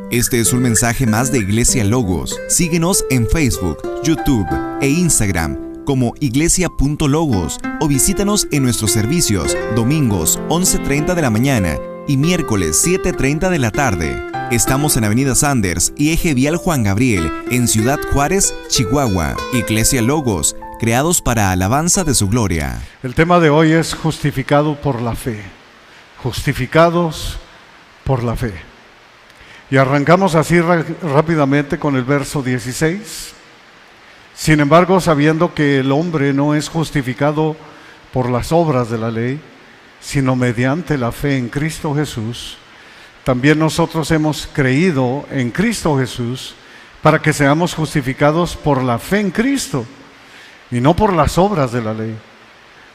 Este es un mensaje más de Iglesia Logos. Síguenos en Facebook, YouTube e Instagram como iglesia.logos o visítanos en nuestros servicios domingos 11:30 de la mañana y miércoles 7:30 de la tarde. Estamos en Avenida Sanders y Eje Vial Juan Gabriel, en Ciudad Juárez, Chihuahua. Iglesia Logos, creados para alabanza de su gloria. El tema de hoy es justificado por la fe. Justificados por la fe. Y arrancamos así rápidamente con el verso 16. Sin embargo, sabiendo que el hombre no es justificado por las obras de la ley, sino mediante la fe en Cristo Jesús, también nosotros hemos creído en Cristo Jesús para que seamos justificados por la fe en Cristo y no por las obras de la ley,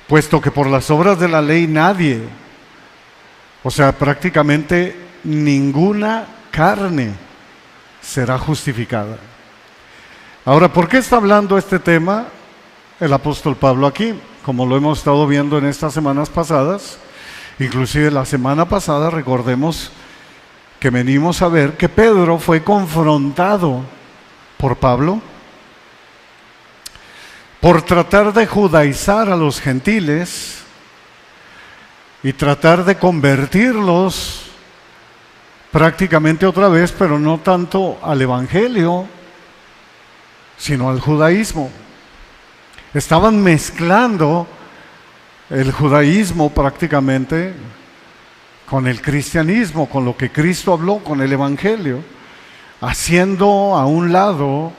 puesto que por las obras de la ley nadie, o sea, prácticamente ninguna carne será justificada. Ahora, ¿por qué está hablando este tema el apóstol Pablo aquí? Como lo hemos estado viendo en estas semanas pasadas, inclusive la semana pasada, recordemos que venimos a ver que Pedro fue confrontado por Pablo por tratar de judaizar a los gentiles y tratar de convertirlos prácticamente otra vez, pero no tanto al evangelio, sino al judaísmo. Estaban mezclando el judaísmo prácticamente con el cristianismo, con lo que Cristo habló, con el evangelio, haciendo a un lado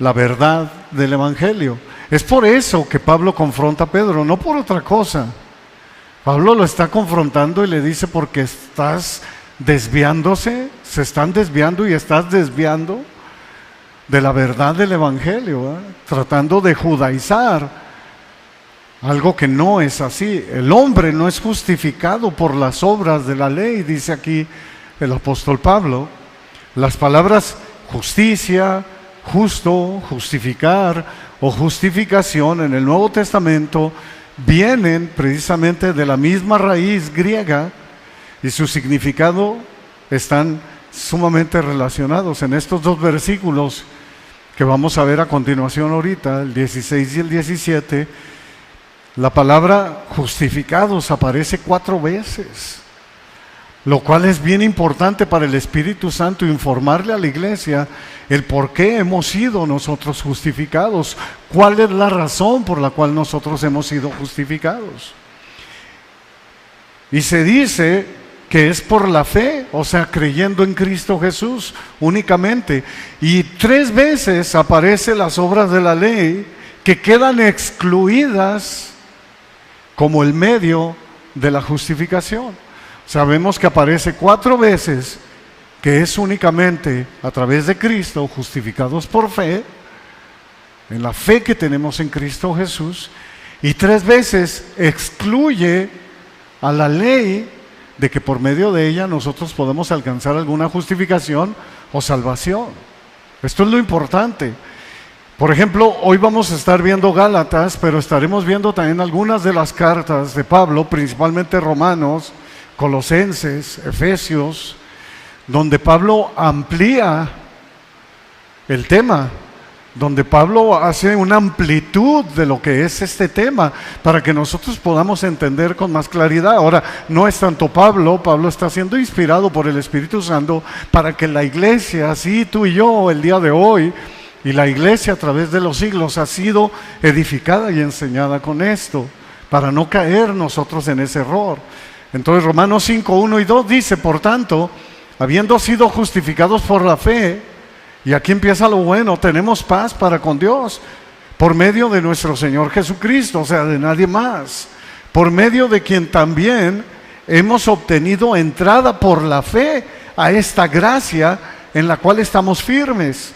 la verdad del evangelio. Es por eso que Pablo confronta a Pedro, no por otra cosa. Pablo lo está confrontando y le dice: porque estás desviándose, se están desviando y estás desviando de la verdad del evangelio, tratando de judaizar algo que no es así. El hombre no es justificado por las obras de la ley, dice aquí el apóstol Pablo. Las palabras justicia, justo, justificar o justificación en el Nuevo Testamento vienen precisamente de la misma raíz griega y su significado están sumamente relacionados. En estos dos versículos que vamos a ver a continuación ahorita, el 16 y el 17, la palabra justificados aparece 4 veces, lo cual es bien importante para el Espíritu Santo informarle a la iglesia el por qué hemos sido nosotros justificados, cuál es la razón por la cual nosotros hemos sido justificados. Y se dice que es por la fe, o sea, creyendo en Cristo Jesús únicamente. Y 3 veces aparecen las obras de la ley que quedan excluidas como el medio de la justificación. Sabemos que aparece 4 veces que es únicamente a través de Cristo, justificados por fe, en la fe que tenemos en Cristo Jesús, y 3 veces excluye a la ley de que por medio de ella nosotros podemos alcanzar alguna justificación o salvación. Esto es lo importante. Por ejemplo, hoy vamos a estar viendo Gálatas, pero estaremos viendo también algunas de las cartas de Pablo, principalmente Romanos, Colosenses, Efesios, donde Pablo amplía el tema, donde Pablo hace una amplitud de lo que es este tema, para que nosotros podamos entender con más claridad. Ahora, no es tanto Pablo está siendo inspirado por el Espíritu Santo para que la iglesia, así tú y yo el día de hoy, y la iglesia a través de los siglos ha sido edificada y enseñada con esto, para no caer nosotros en ese error. Entonces Romanos 5, 1 y 2 dice: por tanto, habiendo sido justificados por la fe, y aquí empieza lo bueno, tenemos paz para con Dios, por medio de nuestro Señor Jesucristo, o sea, de nadie más, por medio de quien también hemos obtenido entrada por la fe a esta gracia en la cual estamos firmes,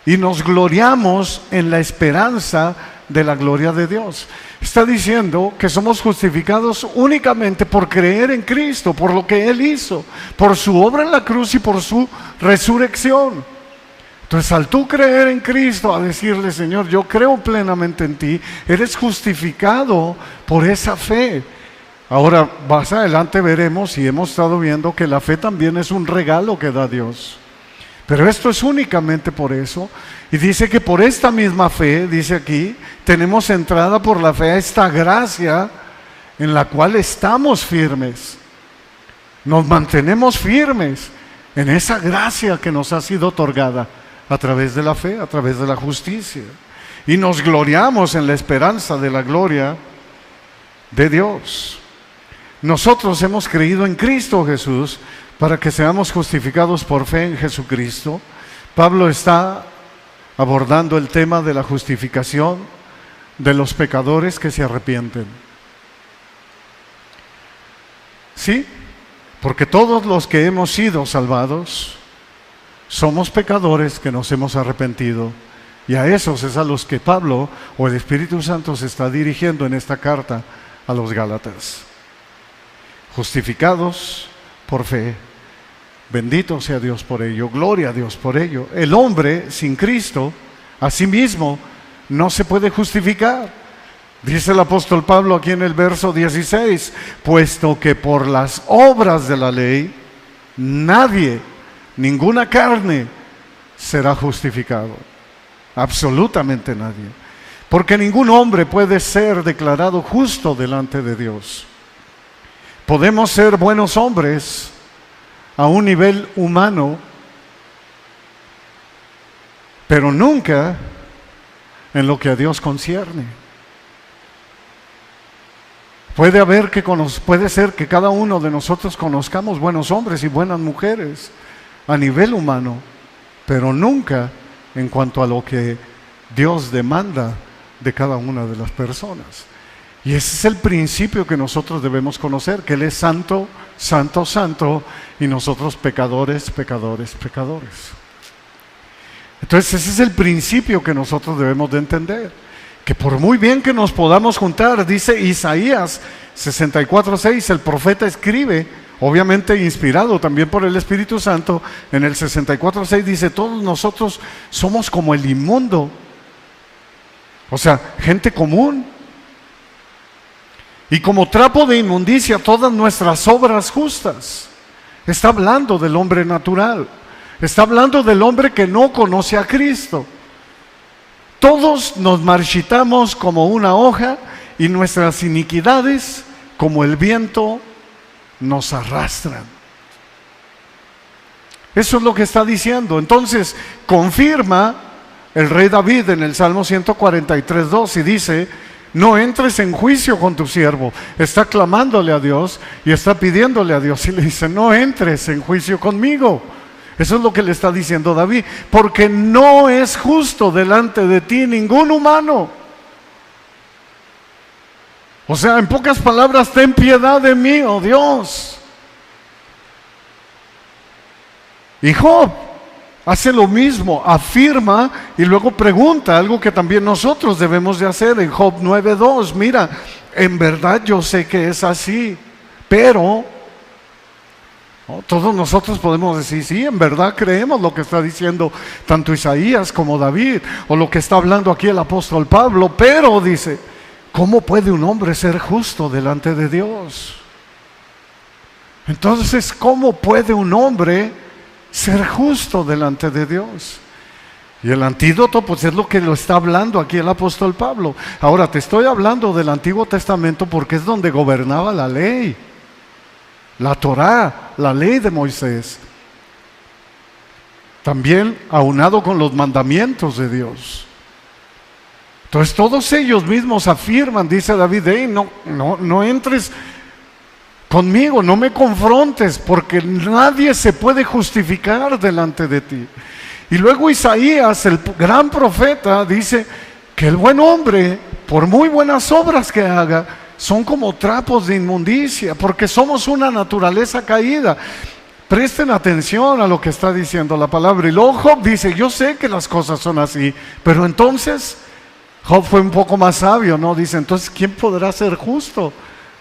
y nos gloriamos en la esperanza de la gloria de Dios. Está diciendo que somos justificados únicamente por creer en Cristo, por lo que Él hizo, por su obra en la cruz y por su resurrección. Entonces, al tú creer en Cristo, a decirle: Señor, yo creo plenamente en ti, eres justificado por esa fe. Ahora, más adelante veremos y hemos estado viendo que la fe también es un regalo que da Dios. Pero esto es únicamente por eso. Y dice que por esta misma fe, dice aquí, tenemos entrada por la fe a esta gracia en la cual estamos firmes. Nos mantenemos firmes en esa gracia que nos ha sido otorgada a través de la fe, a través de la justicia. Y nos gloriamos en la esperanza de la gloria de Dios. Nosotros hemos creído en Cristo Jesús para que seamos justificados por fe en Jesucristo. Pablo está abordando el tema de la justificación de los pecadores que se arrepienten. Sí, porque todos los que hemos sido salvados somos pecadores que nos hemos arrepentido. Y a esos es a los que Pablo o el Espíritu Santo se está dirigiendo en esta carta a los Gálatas. Justificados por fe. Bendito sea Dios por ello, gloria a Dios por ello. El hombre sin Cristo, a sí mismo, no se puede justificar. Dice el apóstol Pablo aquí en el verso 16, puesto que por las obras de la ley, nadie, ninguna carne será justificado. Absolutamente nadie. Porque ningún hombre puede ser declarado justo delante de Dios. Podemos ser buenos hombres a un nivel humano, pero nunca en lo que a Dios concierne. Puede ser que cada uno de nosotros conozcamos buenos hombres y buenas mujeres a nivel humano, pero nunca en cuanto a lo que Dios demanda de cada una de las personas. Y ese es el principio que nosotros debemos conocer, que Él es santo, santo, santo, y nosotros pecadores, pecadores, pecadores. Entonces ese es el principio que nosotros debemos de entender, que por muy bien que nos podamos juntar, dice Isaías 64:6, el profeta escribe, obviamente inspirado también por el Espíritu Santo, en el 64:6 dice, todos nosotros somos como el inmundo, o sea, gente común, y como trapo de inmundicia todas nuestras obras justas. Está hablando del hombre natural, está hablando del hombre que no conoce a Cristo. Todos nos marchitamos como una hoja y nuestras iniquidades como el viento nos arrastran. Eso es lo que está diciendo. Entonces confirma el rey David en el Salmo 143:2 y dice, no entres en juicio con tu siervo. Está clamándole a Dios y está pidiéndole a Dios y le dice, no entres en juicio conmigo. Eso es lo que le está diciendo David, porque no es justo delante de ti ningún humano. O sea, en pocas palabras, ten piedad de mí, oh Dios. Y Job hace lo mismo, afirma y luego pregunta, algo que también nosotros debemos de hacer en Job 9:2. Mira, en verdad yo sé que es así, pero todos nosotros podemos decir, sí, en verdad creemos lo que está diciendo tanto Isaías como David, o lo que está hablando aquí el apóstol Pablo, pero dice, ¿cómo puede un hombre ser justo delante de Dios? Entonces, ¿cómo puede un hombre ser justo delante de Dios? Y el antídoto pues es lo que lo está hablando aquí el apóstol Pablo. Ahora te estoy hablando del Antiguo Testamento porque es donde gobernaba la ley, la Torá, la ley de Moisés, también aunado con los mandamientos de Dios. Entonces todos ellos mismos afirman, dice David, hey, no entres conmigo, no me confrontes, porque nadie se puede justificar delante de ti. Y luego Isaías, el gran profeta, dice que el buen hombre, por muy buenas obras que haga, son como trapos de inmundicia, porque somos una naturaleza caída. Presten atención a lo que está diciendo la palabra. Y luego Job dice, yo sé que las cosas son así, pero entonces Job fue un poco más sabio, ¿no? Dice, entonces, ¿quién podrá ser justo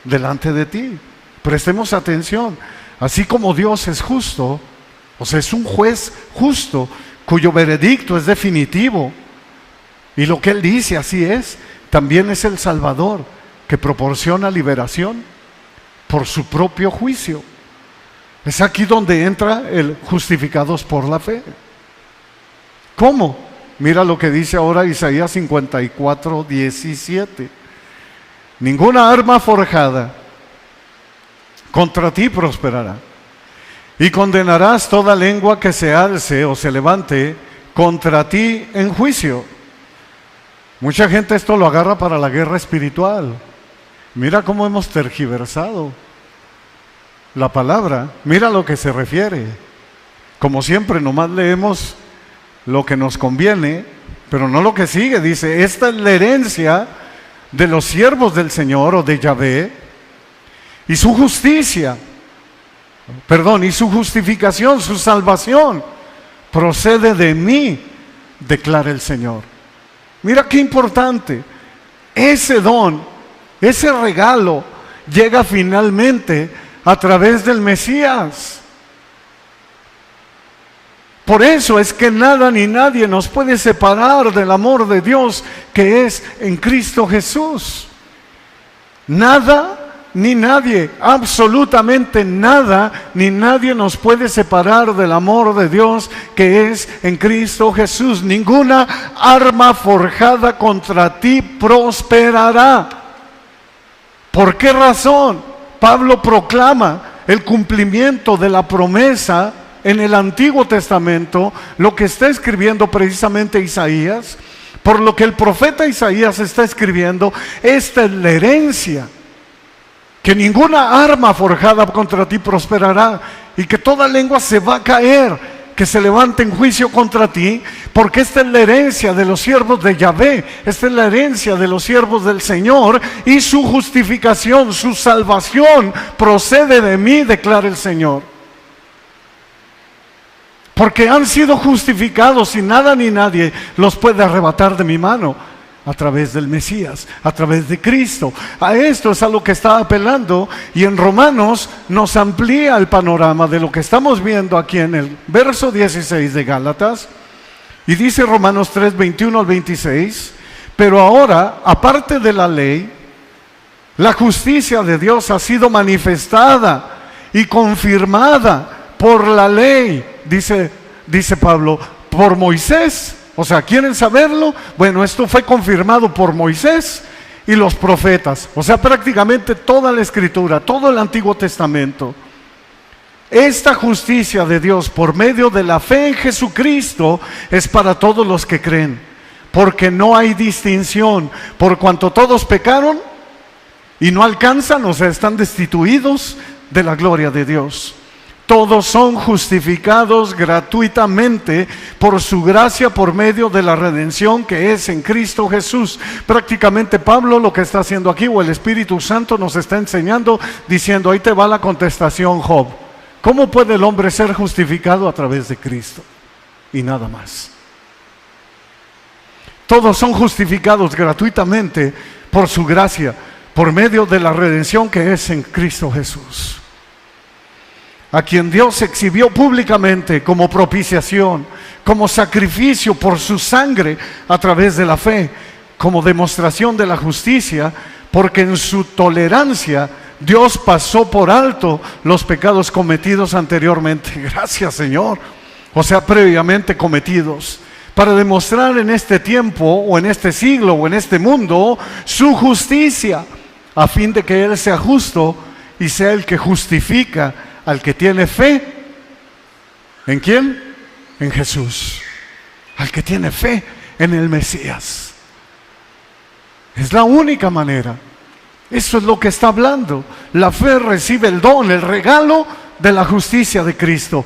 delante de ti? Prestemos atención. Así como Dios es justo, o sea, es un juez justo, cuyo veredicto es definitivo, y lo que Él dice así es, también es el Salvador, que proporciona liberación, por su propio juicio. Es aquí donde entra el justificados por la fe. ¿Cómo? Mira lo que dice ahora Isaías 54, 17. Ninguna arma forjada contra ti prosperará, y condenarás toda lengua que se alce o se levante contra ti en juicio. Mucha gente esto lo agarra para la guerra espiritual. Mira cómo hemos tergiversado la palabra. Mira a lo que se refiere. Como siempre, nomás leemos lo que nos conviene, pero no lo que sigue. Dice, esta es la herencia de los siervos del Señor o de Yahvé, y su justicia, y su justificación, su salvación, procede de mí, declara el Señor. Mira qué importante. Ese don, ese regalo, llega finalmente a través del Mesías. Por eso es que nada ni nadie nos puede separar del amor de Dios que es en Cristo Jesús. Nada ni nadie, absolutamente nada ni nadie nos puede separar del amor de Dios que es en Cristo Jesús. Ninguna arma forjada contra ti prosperará. ¿Por qué razón? Pablo proclama el cumplimiento de la promesa en el Antiguo Testamento, lo que está escribiendo precisamente Isaías, por lo que el profeta Isaías está escribiendo, esta es la herencia, que ninguna arma forjada contra ti prosperará, y que toda lengua se va a caer, que se levante en juicio contra ti, porque esta es la herencia de los siervos de Yahvé, esta es la herencia de los siervos del Señor, y su justificación, su salvación procede de mí, declara el Señor. Porque han sido justificados y nada ni nadie los puede arrebatar de mi mano a través del Mesías, a través de Cristo. A esto es a lo que está apelando, y en Romanos nos amplía el panorama de lo que estamos viendo aquí en el verso 16 de Gálatas, y dice Romanos 3, 21 al 26, pero ahora, aparte de la ley, la justicia de Dios ha sido manifestada y confirmada por la ley, dice Pablo, por Moisés. O sea, ¿quieren saberlo? Bueno, esto fue confirmado por Moisés y los profetas. O sea, prácticamente toda la Escritura, todo el Antiguo Testamento. Esta justicia de Dios por medio de la fe en Jesucristo es para todos los que creen, porque no hay distinción, por cuanto todos pecaron y no alcanzan, o sea, están destituidos de la gloria de Dios. Todos son justificados gratuitamente por su gracia por medio de la redención que es en Cristo Jesús. Prácticamente Pablo lo que está haciendo aquí, o el Espíritu Santo nos está enseñando, diciendo, ahí te va la contestación, Job. ¿Cómo puede el hombre ser justificado? A través de Cristo y nada más. Todos son justificados gratuitamente por su gracia, por medio de la redención que es en Cristo Jesús, a quien Dios exhibió públicamente como propiciación, como sacrificio por su sangre a través de la fe, como demostración de la justicia, porque en su tolerancia Dios pasó por alto los pecados cometidos anteriormente. Gracias, Señor. O sea, previamente cometidos, para demostrar en este tiempo, o en este siglo, o en este mundo, su justicia, a fin de que Él sea justo y sea el que justifica al que tiene fe. ¿En quién? En Jesús. Al que tiene fe en el Mesías. Es la única manera. Eso es lo que está hablando. La fe recibe el don, el regalo de la justicia de Cristo.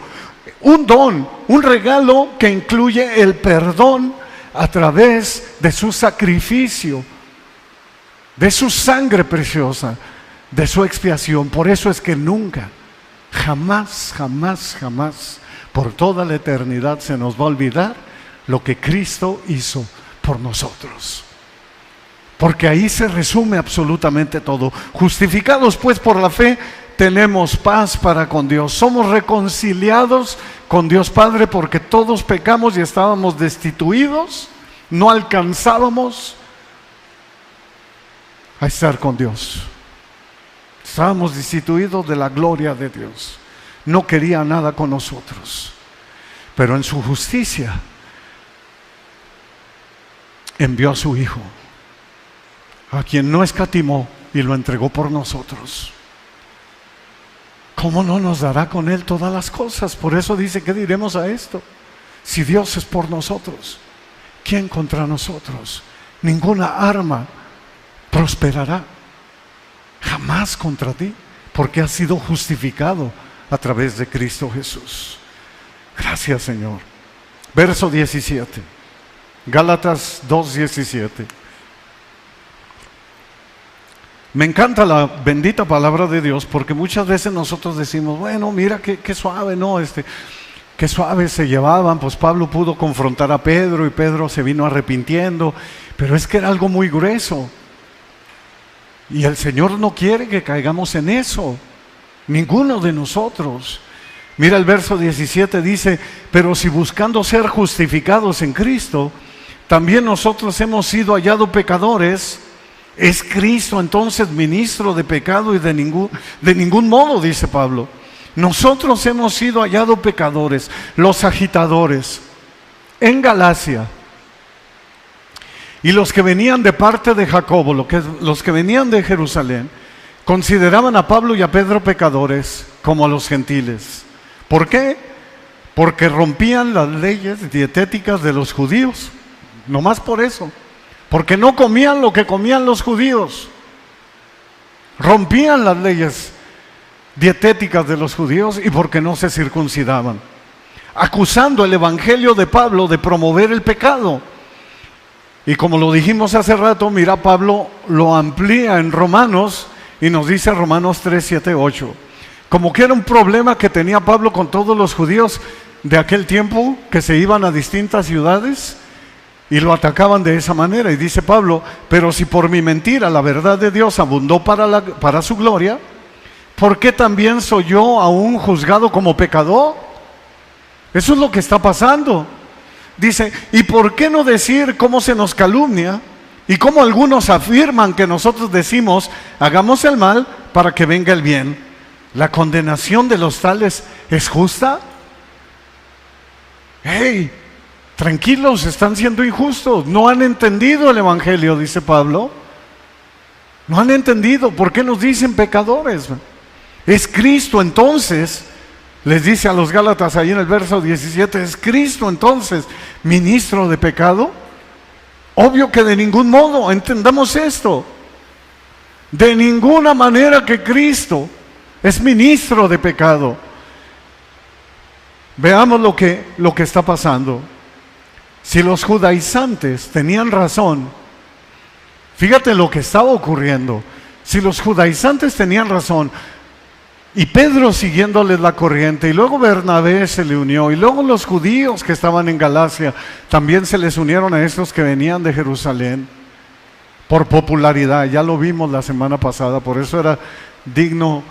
Un don, un regalo que incluye el perdón a través de su sacrificio, de su sangre preciosa, de su expiación. Por eso es que nunca, jamás, jamás, jamás, por toda la eternidad se nos va a olvidar lo que Cristo hizo por nosotros. Porque ahí se resume absolutamente todo. Justificados pues por la fe, tenemos paz para con Dios. Somos reconciliados con Dios Padre, porque todos pecamos y estábamos destituidos, no alcanzábamos a estar con Dios. Estábamos destituidos de la gloria de Dios. No quería nada con nosotros. Pero en su justicia envió a su Hijo, a quien no escatimó y lo entregó por nosotros. ¿Cómo no nos dará con Él todas las cosas? Por eso dice, ¿qué diremos a esto? Si Dios es por nosotros, ¿quién contra nosotros? Ninguna arma prosperará, jamás contra ti, porque has sido justificado a través de Cristo Jesús. Gracias, Señor. Verso 17, Gálatas 2:17. Me encanta la bendita palabra de Dios, porque muchas veces nosotros decimos, bueno, mira qué suave, ¿no? Qué suave se llevaban. Pues Pablo pudo confrontar a Pedro y Pedro se vino arrepintiendo, pero es que era algo muy grueso. Y el Señor no quiere que caigamos en eso, ninguno de nosotros. Mira el verso 17, dice, pero si buscando ser justificados en Cristo, también nosotros hemos sido hallados pecadores, ¿es Cristo entonces ministro de pecado? Y de ningún modo, dice Pablo. Nosotros hemos sido hallados pecadores, los agitadores, en Galacia. Y los que venían de parte de Jacobo, los que venían de Jerusalén, consideraban a Pablo y a Pedro pecadores, como a los gentiles. ¿Por qué? Porque rompían las leyes dietéticas de los judíos. Nomás por eso. Porque no comían lo que comían los judíos. Rompían las leyes dietéticas de los judíos y porque no se circuncidaban. Acusando el evangelio de Pablo de promover el pecado. Y como lo dijimos hace rato, mira, Pablo lo amplía en Romanos y nos dice Romanos 3, 7, 8. Como que era un problema que tenía Pablo con todos los judíos de aquel tiempo que se iban a distintas ciudades y lo atacaban de esa manera. Y dice Pablo, pero si por mi mentira la verdad de Dios abundó para su gloria, ¿por qué también soy yo aún juzgado como pecador? Eso es lo que está pasando. Dice, ¿y por qué no decir cómo se nos calumnia? Y cómo algunos afirman que nosotros decimos, hagamos el mal para que venga el bien. ¿La condenación de los tales es justa? ¡Hey! Tranquilos, están siendo injustos. No han entendido el evangelio, dice Pablo. No han entendido. ¿Por qué nos dicen pecadores? Es Cristo entonces, les dice a los Gálatas ahí en el verso 17, ¿es Cristo entonces ministro de pecado? Obvio que de ningún modo, entendamos esto. De ninguna manera que Cristo es ministro de pecado. Veamos lo que está pasando. Si los judaizantes tenían razón, fíjate lo que estaba ocurriendo. Si los judaizantes tenían razón, y Pedro siguiéndoles la corriente, y luego Bernabé se le unió, y luego los judíos que estaban en Galacia también se les unieron a estos que venían de Jerusalén, por popularidad. Ya lo vimos la semana pasada, por eso era digno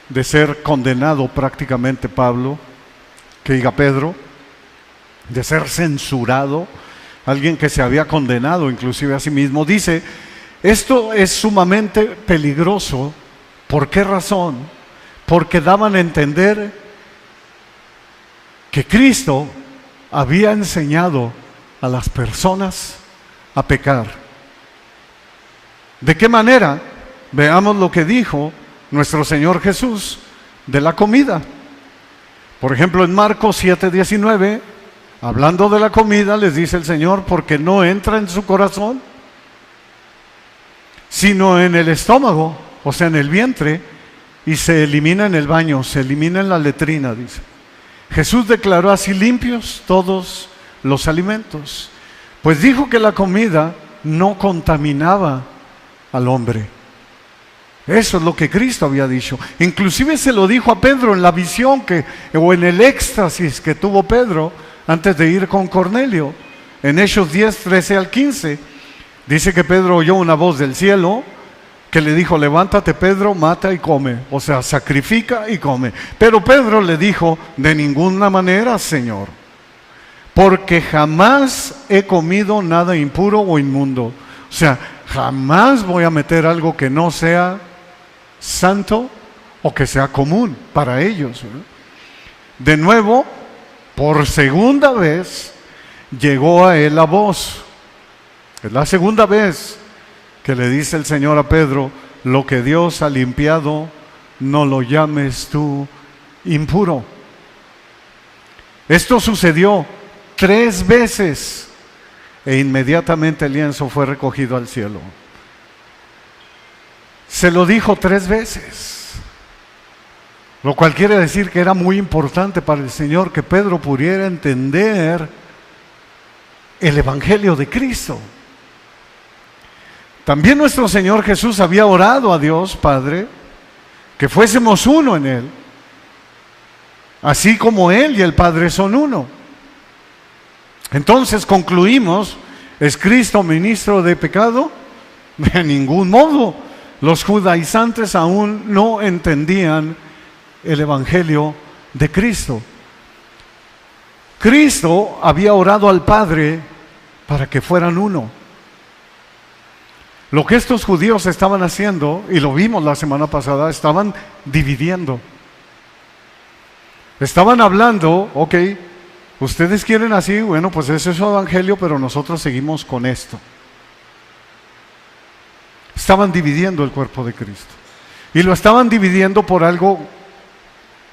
de ser condenado prácticamente Pedro, de ser censurado, alguien que se había condenado inclusive a sí mismo. Dice, esto es sumamente peligroso. ¿Por qué razón? Porque daban a entender que Cristo había enseñado a las personas a pecar. ¿De qué manera? Veamos lo que dijo nuestro Señor Jesús de la comida. Por ejemplo, en Marcos 7:19, hablando de la comida, les dice el Señor, porque no entra en su corazón, sino en el estómago, o sea, en el vientre, y se elimina en el baño, se elimina en la letrina, dice. Jesús declaró así limpios todos los alimentos, pues dijo que la comida no contaminaba al hombre. Eso es lo que Cristo había dicho. Inclusive se lo dijo a Pedro en la visión o en el éxtasis que tuvo Pedro antes de ir con Cornelio. En Hechos 10, 13 al 15, dice que Pedro oyó una voz del cielo que le dijo, levántate Pedro, mata y come, o sea, sacrifica y come. Pero Pedro le dijo, de ninguna manera, Señor, porque jamás he comido nada impuro o inmundo. O sea, jamás voy a meter algo que no sea santo o que sea común para ellos, ¿verdad? De nuevo, por segunda vez, llegó a él la voz. Es la segunda vez que le dice el Señor a Pedro: lo que Dios ha limpiado, no lo llames tú impuro. Esto sucedió 3 veces e inmediatamente el lienzo fue recogido al cielo. Se lo dijo 3 veces, lo cual quiere decir que era muy importante para el Señor que Pedro pudiera entender el Evangelio de Cristo. También nuestro Señor Jesús había orado a Dios Padre que fuésemos uno en Él, así como Él y el Padre son uno. Entonces concluimos: ¿es Cristo ministro de pecado? De ningún modo. Los judaizantes aún no entendían el Evangelio de Cristo. Cristo había orado al Padre para que fueran uno. Lo que estos judíos estaban haciendo, y lo vimos la semana pasada, estaban dividiendo. Estaban hablando: ok, ustedes quieren así, bueno, pues ese es su evangelio, pero nosotros seguimos con esto. Estaban dividiendo el cuerpo de Cristo. Y lo estaban dividiendo por algo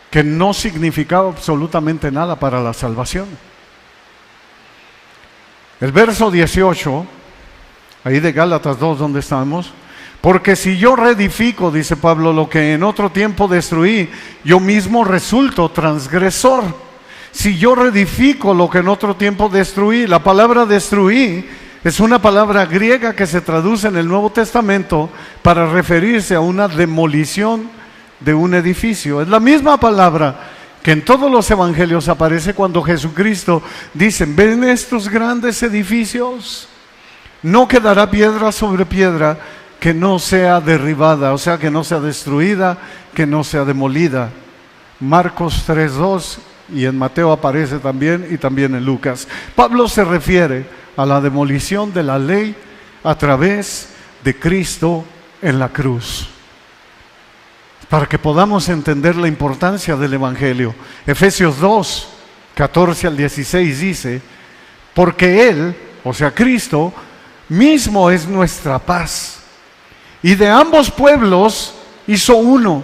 que no significaba absolutamente nada para la salvación. El verso 18, ahí de Gálatas 2, donde estamos: porque si yo reedifico, dice Pablo, lo que en otro tiempo destruí, yo mismo resulto transgresor. Si yo reedifico lo que en otro tiempo destruí, la palabra destruí es una palabra griega que se traduce en el Nuevo Testamento para referirse a una demolición de un edificio. Es la misma palabra que en todos los evangelios aparece cuando Jesucristo dice: ¿ven estos grandes edificios? No quedará piedra sobre piedra que no sea derribada, o sea, que no sea destruida, que no sea demolida. Marcos 3:2, y en Mateo aparece también, y también en Lucas. Pablo se refiere a la demolición de la ley a través de Cristo en la cruz, para que podamos entender la importancia del Evangelio. Efesios 2, 14 al 16 dice: porque Él, o sea Cristo, mismo es nuestra paz, y de ambos pueblos hizo uno,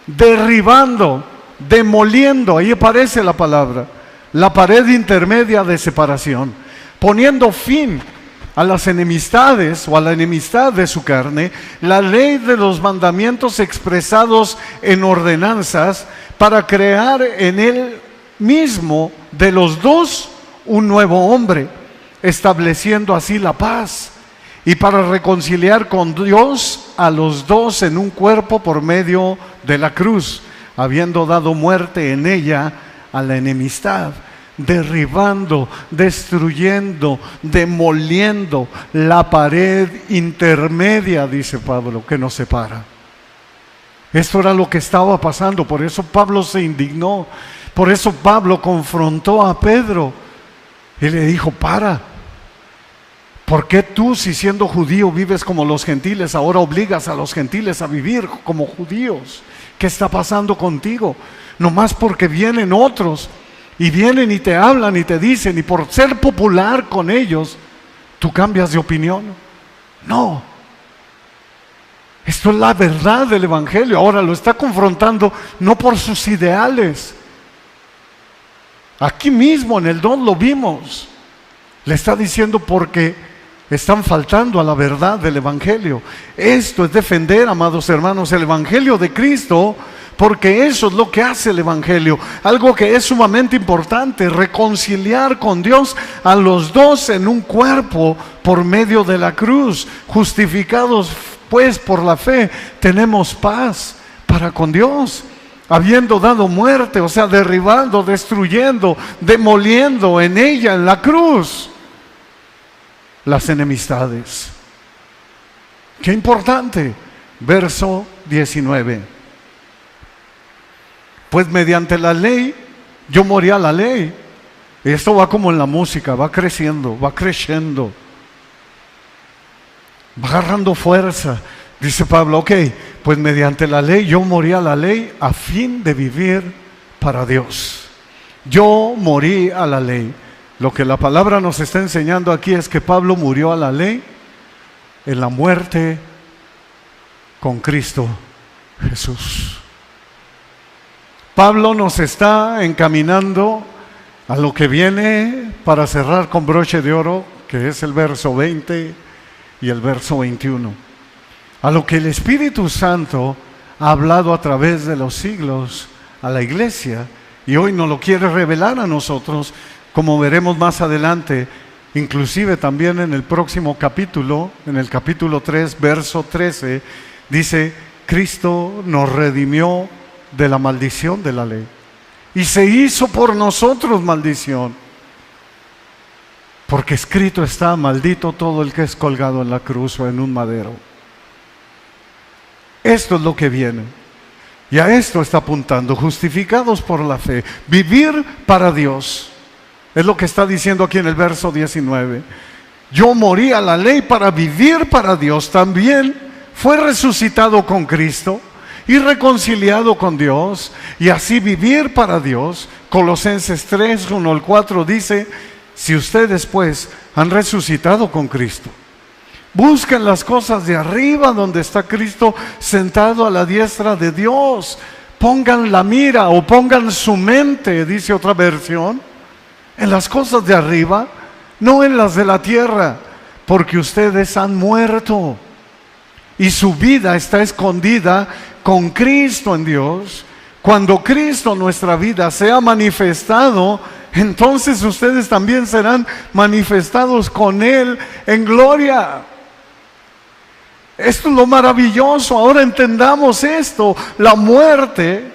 derribando, demoliendo, ahí aparece la palabra, la pared intermedia de separación, poniendo fin a las enemistades o a la enemistad de su carne, la ley de los mandamientos expresados en ordenanzas, para crear en él mismo de los dos un nuevo hombre, estableciendo así la paz, y para reconciliar con Dios a los dos en un cuerpo por medio de la cruz, habiendo dado muerte en ella a la enemistad, derribando, destruyendo, demoliendo la pared intermedia, dice Pablo, que nos separa. Esto era lo que estaba pasando, por eso Pablo se indignó, por eso Pablo confrontó a Pedro y le dijo: para, ¿por qué tú, si siendo judío vives como los gentiles, ahora obligas a los gentiles a vivir como judíos? ¿Qué está pasando contigo? Nomás porque vienen otros y vienen y te hablan y te dicen, y por ser popular con ellos, ¿tú cambias de opinión? No. Esto es la verdad del Evangelio. Ahora lo está confrontando no por sus ideales. Aquí mismo en el 2 lo vimos. Le está diciendo porque están faltando a la verdad del Evangelio. Esto es defender, amados hermanos, el Evangelio de Cristo, porque eso es lo que hace el Evangelio. Algo que es sumamente importante: reconciliar con Dios a los dos en un cuerpo por medio de la cruz. Justificados pues por la fe, tenemos paz para con Dios, habiendo dado muerte, o sea, derribando, destruyendo, demoliendo en ella, en la cruz, las enemistades. Qué importante. Verso 19: pues mediante la ley yo morí a la ley. Esto va como en la música, va creciendo, va creciendo, va agarrando fuerza. Dice Pablo, ok, pues mediante la ley yo morí a la ley a fin de vivir para Dios. Yo morí a la ley. Lo que la palabra nos está enseñando aquí es que Pablo murió a la ley en la muerte con Cristo Jesús. Pablo nos está encaminando a lo que viene para cerrar con broche de oro, que es el verso 20 y el verso 21. A lo que el Espíritu Santo ha hablado a través de los siglos a la iglesia y hoy nos lo quiere revelar a nosotros, como veremos más adelante, inclusive también en el próximo capítulo, en el capítulo 3, verso 13, dice, Cristo nos redimió de la maldición de la ley y se hizo por nosotros maldición, porque escrito está, maldito todo el que es colgado en la cruz o en un madero. Esto es lo que viene. Y a esto está apuntando, justificados por la fe, vivir para Dios. Es lo que está diciendo aquí en el verso 19. Yo morí a la ley para vivir para Dios. También fue resucitado con Cristo y reconciliado con Dios, y así vivir para Dios. Colosenses 3, 1 al 4 dice, si ustedes pues han resucitado con Cristo, busquen las cosas de arriba donde está Cristo sentado a la diestra de Dios. Pongan la mira o pongan su mente, dice otra versión, en las cosas de arriba, no en las de la tierra, porque ustedes han muerto y su vida está escondida con Cristo en Dios. Cuando Cristo, nuestra vida, sea manifestado, entonces ustedes también serán manifestados con Él en gloria. Esto es lo maravilloso. Ahora entendamos esto. La muerte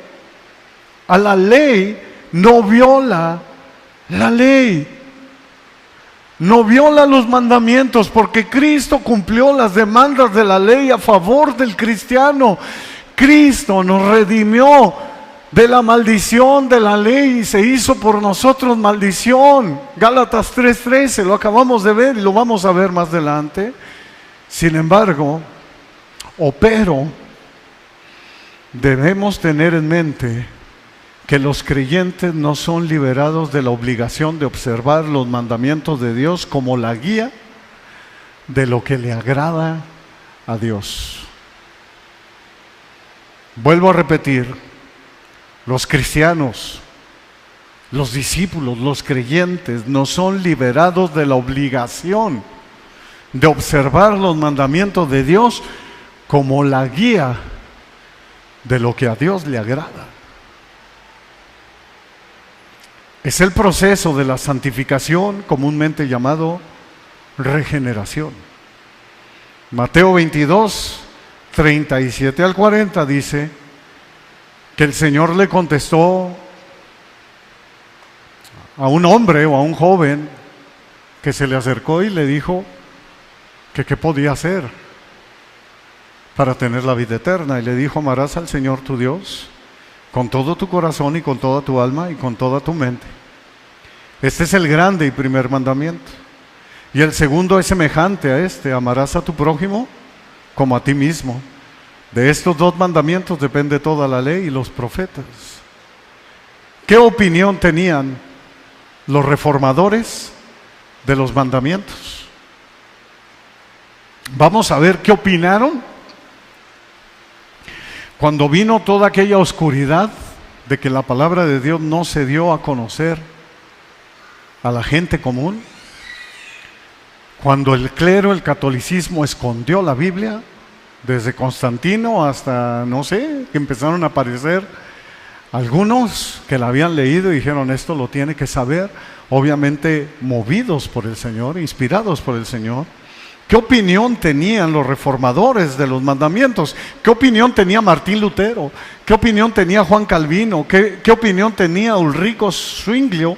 a la ley no viola la ley, no viola los mandamientos, porque Cristo cumplió las demandas de la ley a favor del cristiano. Cristo nos redimió de la maldición de la ley y se hizo por nosotros maldición. Gálatas 3:13, lo acabamos de ver y lo vamos a ver más adelante. Sin embargo, pero debemos tener en mente que los creyentes no son liberados de la obligación de observar los mandamientos de Dios como la guía de lo que le agrada a Dios. Vuelvo a repetir, los cristianos, los discípulos, los creyentes no son liberados de la obligación de observar los mandamientos de Dios como la guía de lo que a Dios le agrada. Es el proceso de la santificación, comúnmente llamado regeneración. Mateo 22, 37 al 40 dice que el Señor le contestó a un hombre o a un joven que se le acercó y le dijo que qué podía hacer para tener la vida eterna. Y le dijo, amarás al Señor tu Dios con todo tu corazón y con toda tu alma y con toda tu mente. Este es el grande y primer mandamiento. Y el segundo es semejante a este, amarás a tu prójimo como a ti mismo. De estos dos mandamientos depende toda la ley y los profetas. ¿Qué opinión tenían los reformadores de los mandamientos? Vamos a ver qué opinaron cuando vino toda aquella oscuridad de que la palabra de Dios no se dio a conocer a la gente común. Cuando el clero, el catolicismo escondió la Biblia, desde Constantino hasta, no sé, que empezaron a aparecer algunos que la habían leído y dijeron, esto lo tiene que saber, obviamente movidos por el Señor, inspirados por el Señor. ¿Qué opinión tenían los reformadores de los mandamientos? ¿Qué opinión tenía Martín Lutero? ¿Qué opinión tenía Juan Calvino? ¿Qué opinión tenía Ulrico Zwinglio?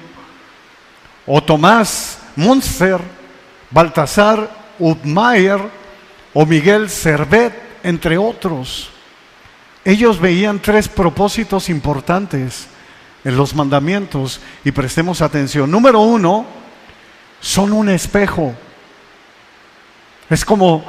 O Tomás Münster, Baltasar Hubmaier o Miguel Servet, entre otros. Ellos veían tres propósitos importantes en los mandamientos y prestemos atención. Número uno, son un espejo. Es como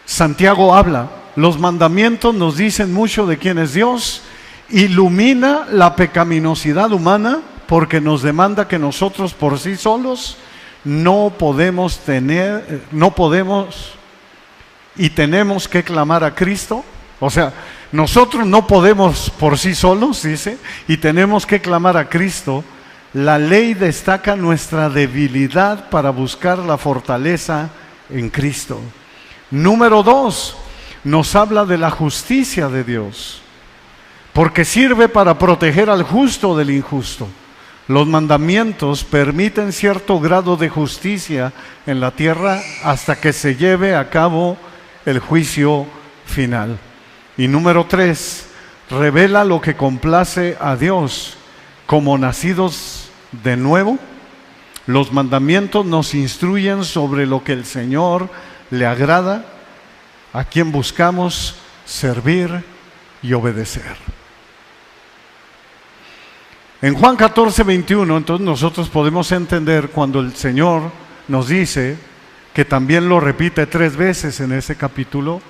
Santiago habla, los mandamientos nos dicen mucho de quién es Dios, ilumina la pecaminosidad humana porque nos demanda que nosotros por sí solos no podemos y tenemos que clamar a Cristo. O sea, nosotros no podemos por sí solos, dice, y tenemos que clamar a Cristo. La ley destaca nuestra debilidad para buscar la fortaleza en Cristo. Número 2, nos habla de la justicia de Dios, porque sirve para proteger al justo del injusto. Los mandamientos permiten cierto grado de justicia en la tierra hasta que se lleve a cabo el juicio final. Y número 3, revela lo que complace a Dios. Como nacidos de nuevo, los mandamientos nos instruyen sobre lo que el Señor le agrada, a quien buscamos servir y obedecer. En Juan 14, 21, entonces nosotros podemos entender cuando el Señor nos dice, que también lo repite 3 veces en ese capítulo,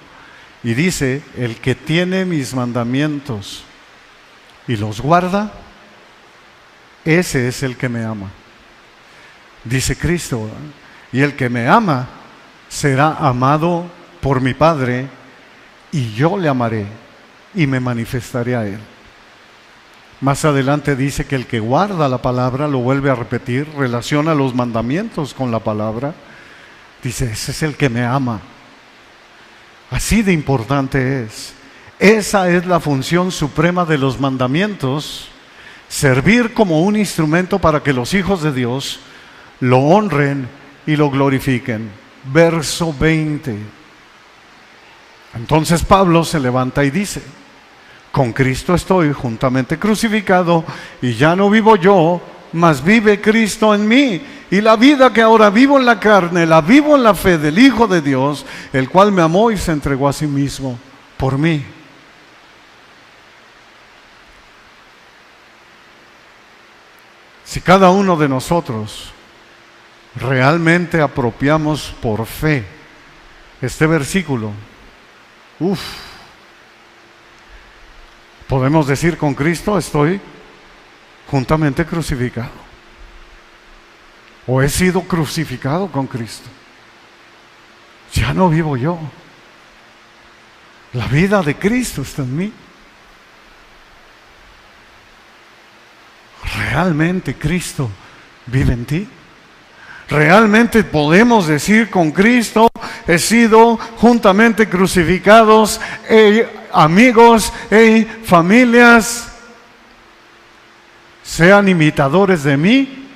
y dice, el que tiene mis mandamientos y los guarda, ese es el que me ama. Dice Cristo, ¿verdad? Y el que me ama será amado por mi Padre, y yo le amaré y me manifestaré a él. Más adelante dice que el que guarda la palabra, lo vuelve a repetir, relaciona los mandamientos con la palabra. Dice, ese es el que me ama. Así de importante es. Esa es la función suprema de los mandamientos, servir como un instrumento para que los hijos de Dios lo honren y lo glorifiquen. Verso 20. Entonces Pablo se levanta y dice, con Cristo estoy juntamente crucificado, y ya no vivo yo, mas vive Cristo en mí. Y la vida que ahora vivo en la carne, la vivo en la fe del Hijo de Dios, el cual me amó y se entregó a sí mismo por mí. Si cada uno de nosotros realmente apropiamos por fe este versículo, podemos decir, con Cristo estoy juntamente crucificado, o he sido crucificado con Cristo. Ya no vivo yo, la vida de Cristo está en mí. ¿Realmente Cristo vive en ti? ¿Realmente podemos decir, con Cristo he sido juntamente crucificados, amigos, familias, sean imitadores de mí,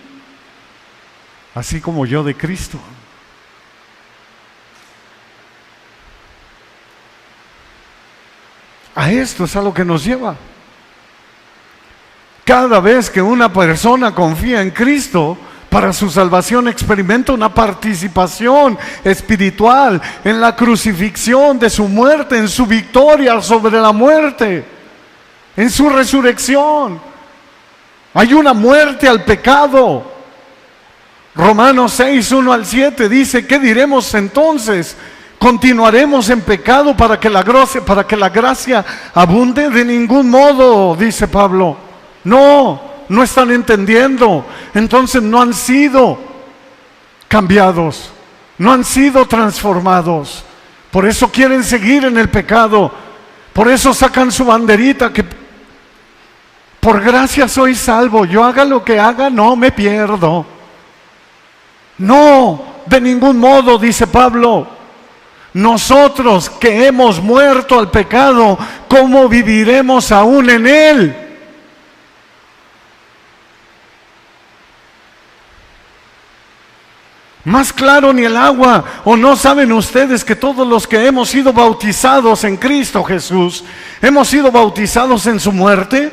así como yo de Cristo? A esto es a lo que nos lleva. Cada vez que una persona confía en Cristo para su salvación, experimenta una participación espiritual en la crucifixión de su muerte, en su victoria sobre la muerte, en su resurrección. Hay una muerte al pecado. Romanos 6, 1 al 7 dice, ¿qué diremos entonces? ¿Continuaremos en pecado para que la gracia abunde? De ningún modo, dice Pablo. No están entendiendo. Entonces no han sido cambiados, no han sido transformados. Por eso quieren seguir en el pecado. Por eso sacan su banderita que por gracia soy salvo, yo haga lo que haga, no me pierdo. No, de ningún modo, dice Pablo. Nosotros que hemos muerto al pecado, ¿cómo viviremos aún en él? Más claro ni el agua. ¿O no saben ustedes que todos los que hemos sido bautizados en Cristo Jesús, hemos sido bautizados en su muerte?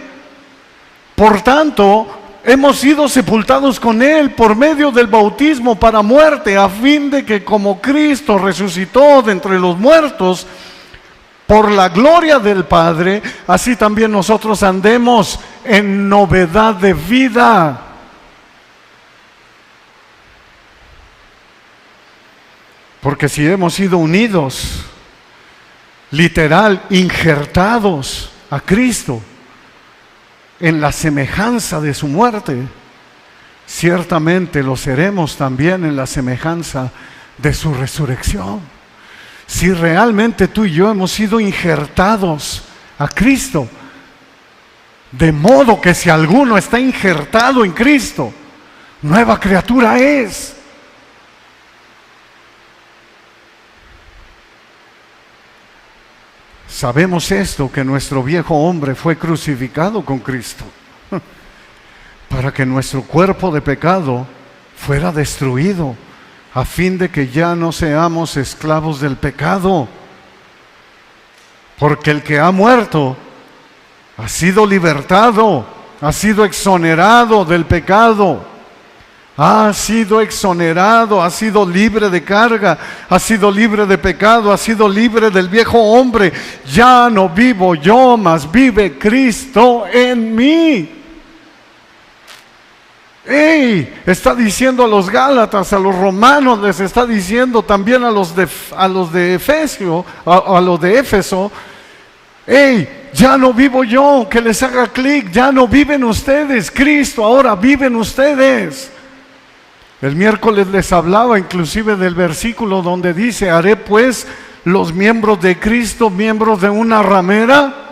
Por tanto, hemos sido sepultados con Él por medio del bautismo para muerte, a fin de que como Cristo resucitó de entre los muertos por la gloria del Padre, así también nosotros andemos en novedad de vida. Porque si hemos sido unidos literal, injertados a Cristo en la semejanza de su muerte, ciertamente lo seremos también en la semejanza de su resurrección. Si realmente tú y yo hemos sido injertados a Cristo, de modo que si alguno está injertado en Cristo, nueva criatura es. Sabemos esto, que nuestro viejo hombre fue crucificado con Cristo, para que nuestro cuerpo de pecado fuera destruido, a fin de que ya no seamos esclavos del pecado. Porque el que ha muerto ha sido libertado, ha sido exonerado del pecado, ha sido exonerado, ha sido libre de carga, ha sido libre de pecado, ha sido libre del viejo hombre. Ya no vivo yo, mas vive Cristo en mí. Está diciendo a los Gálatas, a los romanos, les está diciendo también a los de Éfeso, ya no vivo yo, que les haga clic, ya no viven ustedes, Cristo ahora viven ustedes. El miércoles les hablaba inclusive del versículo donde dice: haré pues los miembros de Cristo miembros de una ramera.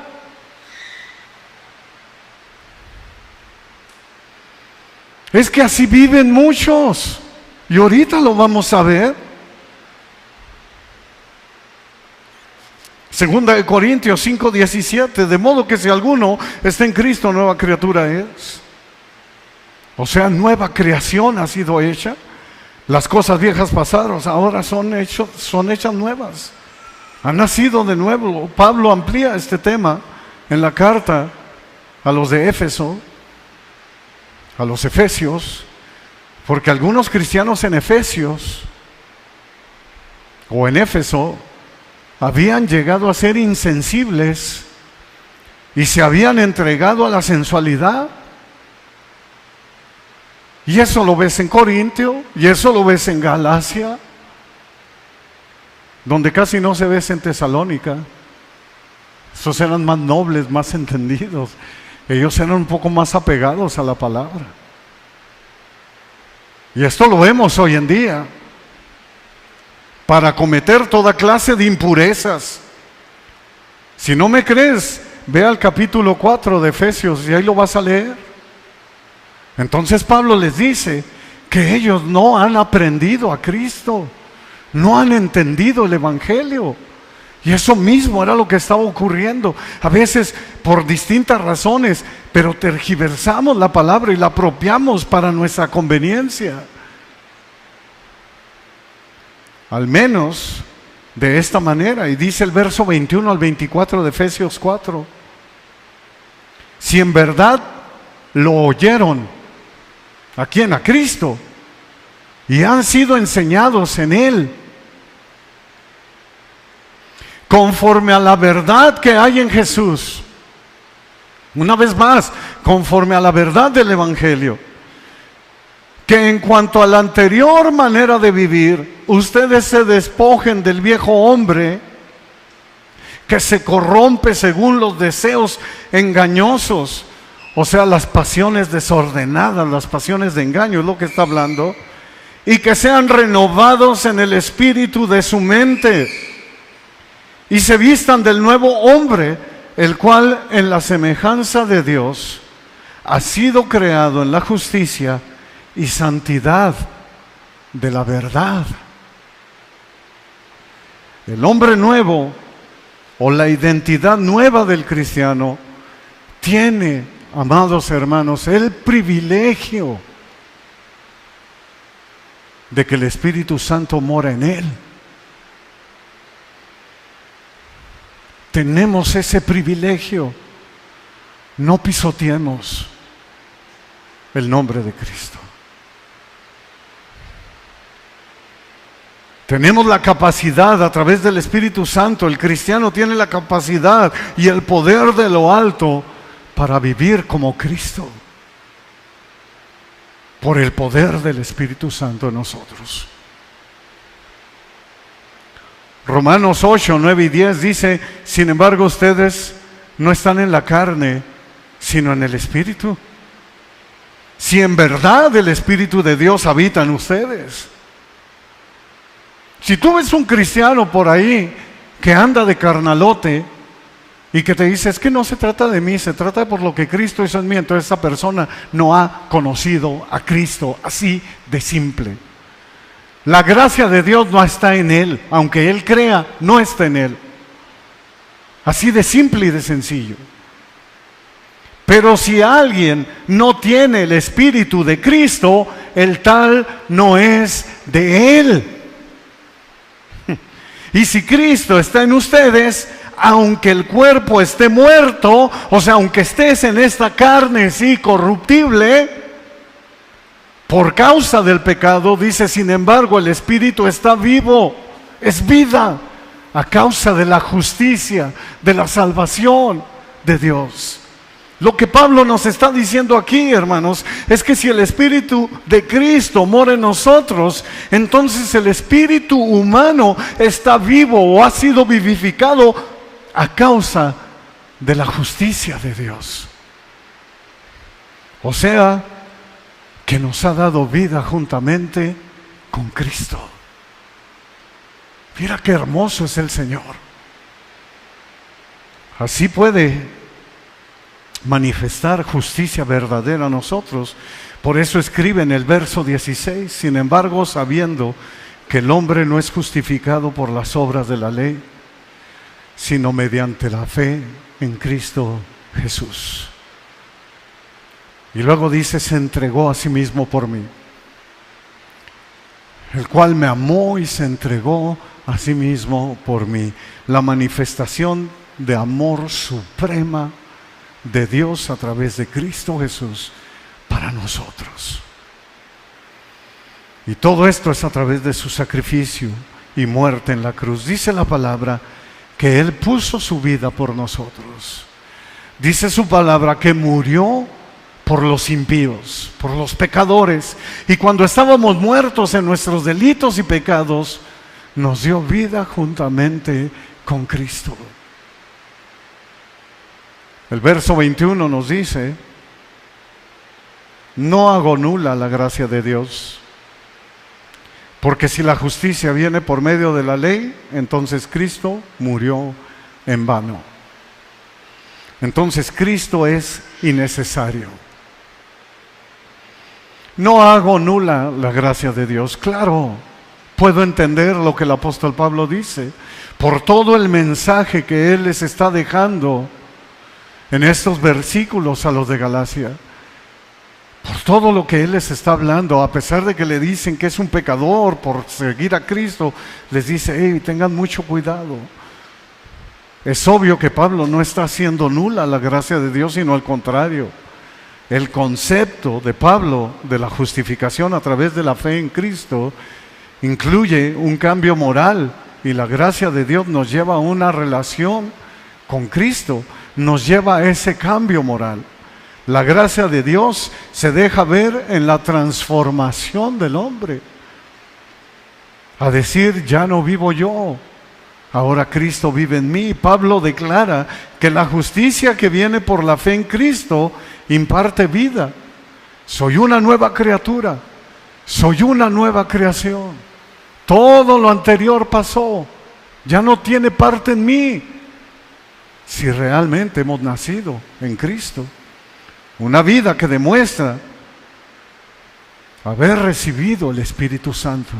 Es que así viven muchos, y ahorita lo vamos a ver. Segunda de Corintios 5:17, de modo que si alguno está en Cristo, nueva criatura es. O sea, nueva creación ha sido hecha. Las cosas viejas pasaron, ahora son hechas nuevas. Han nacido de nuevo. Pablo amplía este tema en la carta a los de Éfeso, a los efesios, porque algunos cristianos en Efesios o en Éfeso habían llegado a ser insensibles y se habían entregado a la sensualidad. Y eso lo ves en Corintio, y eso lo ves en Galacia, donde casi no se ve en Tesalónica. Esos eran más nobles, más entendidos. Ellos eran un poco más apegados a la palabra. Y esto lo vemos hoy en día, para cometer toda clase de impurezas. Si no me crees, ve al capítulo 4 de Efesios y ahí lo vas a leer. Entonces Pablo les dice que ellos no han aprendido a Cristo, no han entendido el Evangelio. Y eso mismo era lo que estaba ocurriendo. A veces por distintas razones, pero tergiversamos la palabra y la apropiamos para nuestra conveniencia. Al menos de esta manera. Y dice el verso 21 al 24 de Efesios 4. Si en verdad lo oyeron, ¿a quién? A Cristo, y han sido enseñados en Él, conforme a la verdad que hay en Jesús. Una vez más, conforme a la verdad del Evangelio, que en cuanto a la anterior manera de vivir, ustedes se despojen del viejo hombre que se corrompe según los deseos engañosos. O sea, las pasiones desordenadas, las pasiones de engaño, es lo que está hablando. Y que sean renovados en el espíritu de su mente. Y se vistan del nuevo hombre, el cual en la semejanza de Dios ha sido creado en la justicia y santidad de la verdad. El hombre nuevo, o la identidad nueva del cristiano, tiene, amados hermanos, el privilegio de que el Espíritu Santo mora en él. Tenemos ese privilegio. No pisoteemos el nombre de Cristo. Tenemos la capacidad a través del Espíritu Santo. El cristiano tiene la capacidad y el poder de lo alto para vivir como Cristo, por el poder del Espíritu Santo en nosotros. Romanos 8, 9 y 10 dice: sin embargo ustedes no están en la carne, sino en el Espíritu. Si en verdad el Espíritu de Dios habita en ustedes. Si tú ves un cristiano por ahí que anda de carnalote y que te dice: es que no se trata de mí, se trata de por lo que Cristo hizo en mí, entonces esa persona no ha conocido a Cristo, así de simple. La gracia de Dios no está en él, aunque él crea, no está en él. Así de simple y de sencillo. Pero si alguien no tiene el Espíritu de Cristo, el tal no es de él. Y si Cristo está en ustedes, aunque el cuerpo esté muerto, o sea, aunque estés en esta carne, sí, corruptible, por causa del pecado, dice, sin embargo, el Espíritu está vivo, es vida, a causa de la justicia, de la salvación de Dios. Lo que Pablo nos está diciendo aquí, hermanos, es que si el Espíritu de Cristo mora en nosotros, entonces el espíritu humano está vivo o ha sido vivificado a causa de la justicia de Dios. O sea, que nos ha dado vida juntamente con Cristo. Mira qué hermoso es el Señor. Así puede manifestar justicia verdadera a nosotros. Por eso escribe en el verso 16: sin embargo, sabiendo que el hombre no es justificado por las obras de la ley, sino mediante la fe en Cristo Jesús. Y luego dice: se entregó a sí mismo por mí, el cual me amó y se entregó a sí mismo por mí. La manifestación de amor suprema de Dios a través de Cristo Jesús para nosotros. Y todo esto es a través de su sacrificio y muerte en la cruz. Dice la palabra que Él puso su vida por nosotros. Dice su palabra que murió por los impíos, por los pecadores, y cuando estábamos muertos en nuestros delitos y pecados, nos dio vida juntamente con Cristo. El verso 21 nos dice: no hago nula la gracia de Dios, porque si la justicia viene por medio de la ley, entonces Cristo murió en vano. Entonces Cristo es innecesario. No hago nula la gracia de Dios. Claro, puedo entender lo que el apóstol Pablo dice, por todo el mensaje que él les está dejando en estos versículos a los de Galacia, por todo lo que él les está hablando, a pesar de que le dicen que es un pecador por seguir a Cristo, les dice: hey, tengan mucho cuidado. Es obvio que Pablo no está haciendo nula la gracia de Dios, sino al contrario. El concepto de Pablo de la justificación a través de la fe en Cristo incluye un cambio moral, y la gracia de Dios nos lleva a una relación con Cristo, nos lleva a ese cambio moral. La gracia de Dios se deja ver en la transformación del hombre, a decir: ya no vivo yo, ahora Cristo vive en mí. Pablo declara que la justicia que viene por la fe en Cristo imparte vida. Soy una nueva criatura, soy una nueva creación. Todo lo anterior pasó, ya no tiene parte en mí. Si realmente hemos nacido en Cristo, una vida que demuestra haber recibido el Espíritu Santo.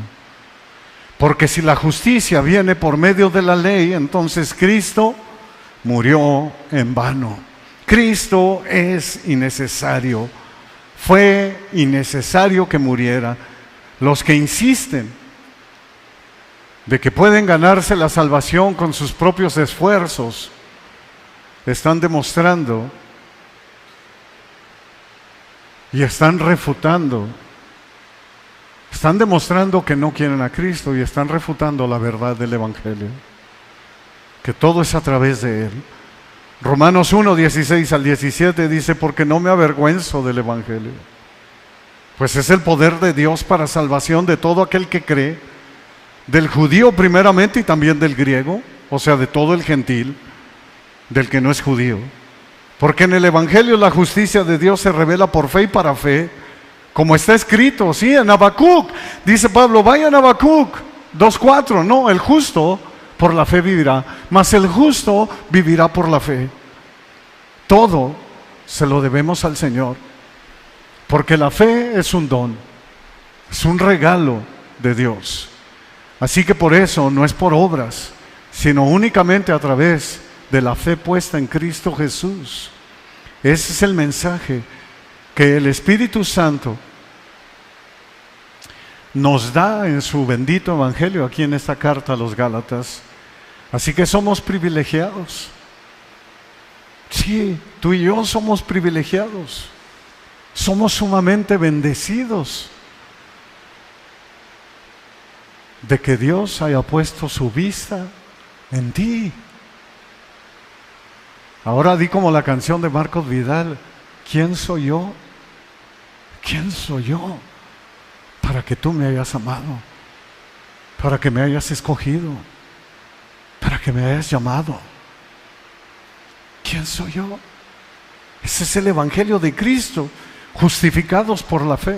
Porque si la justicia viene por medio de la ley, entonces Cristo murió en vano. Cristo es innecesario. Fue innecesario que muriera. Los que insisten de que pueden ganarse la salvación con sus propios esfuerzos, están demostrando y están refutando, están demostrando que no quieren a Cristo, y están refutando la verdad del Evangelio, que todo es a través de Él. Romanos 1, 16 al 17 dice: porque no me avergüenzo del Evangelio, pues es el poder de Dios para salvación de todo aquel que cree, del judío primeramente y también del griego, o sea, de todo el gentil, del que no es judío. Porque en el Evangelio la justicia de Dios se revela por fe y para fe, como está escrito, sí, en Habacuc. Dice Pablo, vayan a Habacuc 2:4, no, el justo por la fe vivirá, mas el justo vivirá por la fe. Todo se lo debemos al Señor, porque la fe es un don, es un regalo de Dios. Así que por eso no es por obras, sino únicamente a través de la fe puesta en Cristo Jesús. Ese es el mensaje que el Espíritu Santo nos da en su bendito Evangelio aquí en esta carta a los Gálatas. Así que somos privilegiados. Sí, tú y yo somos privilegiados. Somos sumamente bendecidos de que Dios haya puesto su vista en ti. Ahora di como la canción de Marcos Vidal, ¿quién soy yo? ¿Quién soy yo para que tú me hayas amado? Para que me hayas escogido, para que me hayas llamado. ¿Quién soy yo? Ese es el Evangelio de Cristo, justificados por la fe.